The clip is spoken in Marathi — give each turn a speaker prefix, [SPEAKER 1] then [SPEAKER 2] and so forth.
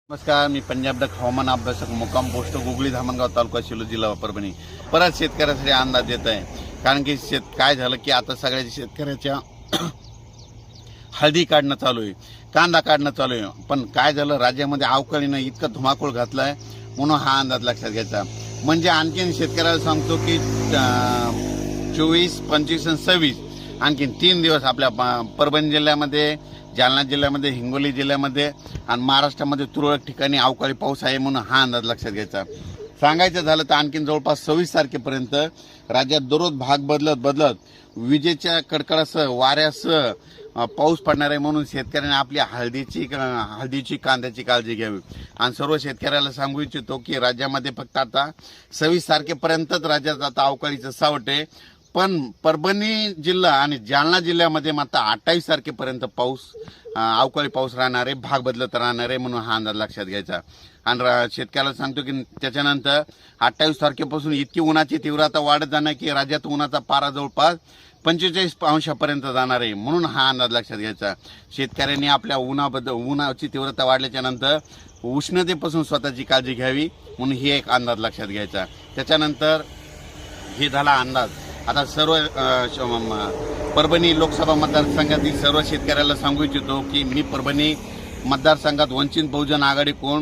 [SPEAKER 1] नमस्कार, मी पंजाब डक हवामान अभ्यासक मुक्काम पोस्ट गुगळी धामणगाव तालुका शिलो जिल्हा परभणी परत शेतकऱ्यासाठी अंदाज देत आहे. कारण की काय झालं की आता सगळ्या शेतकऱ्याच्या हळदी काढणं चालू आहे, कांदा काढणं चालू आहे. पण काय झालं, राज्यामध्ये अवकाळीनं इतका धुमाकूळ घातलाय म्हणून हा अंदाज लक्षात घ्यायचा. म्हणजे आणखीन शेतकऱ्याला सांगतो की 24, 25 आणि 26 आणखीन 3 दिवस आपल्या परभणी जिल्ह्यामध्ये, जालना जिल्ह्यामध्ये, हिंगोली जिल्ह्यामध्ये आणि महाराष्ट्रामध्ये तुरळक ठिकाणी अवकाळी पाऊस आहे म्हणून हा अंदाज लक्षात घ्यायचा. सांगायचं झालं तर आणखीन जवळपास 26 तारखेपर्यंत राज्यात दररोज भाग बदलत विजेच्या कडकडासह वाऱ्यासह पाऊस पडणार आहे. म्हणून शेतकऱ्यांनी आपली हळदीची कांद्याची काळजी घ्यावी. आणि सर्व शेतकऱ्याला सांगू इच्छितो की राज्यामध्ये फक्त आता 26 तारखेपर्यंतच राज्यात आता अवकाळीचं सावट आहे. पण परभणी जिल्हा आणि जालना जिल्ह्यामध्ये मात्र 28 तारखेपर्यंत अवकाळी पाऊस राहणार आहे, भाग बदलत राहणार आहे. म्हणून हा अंदाज लक्षात घ्यायचा. आणि शेतकऱ्याला सांगतो की त्याच्यानंतर 28 तारखेपासून इतकी उन्हाची तीव्रता वाढत जाणार की राज्यात उन्हाचा पारा जवळपास 45 अंशापर्यंत जाणार आहे. म्हणून हा अंदाज लक्षात घ्यायचा. शेतकऱ्यांनी आपल्या उन्हाची तीव्रता वाढल्याच्या नंतर उष्णतेपासून स्वतःची काळजी घ्यावी म्हणून ही एक अंदाज लक्षात घ्यायचा. त्याच्यानंतर हे झाला अंदाज. आता सर्व परभणी लोकसभा मतदारसंघातील सर्व शेतकऱ्याला सांगू इच्छितो की मी परभणी मतदारसंघात वंचित बहुजन आघाडी कोण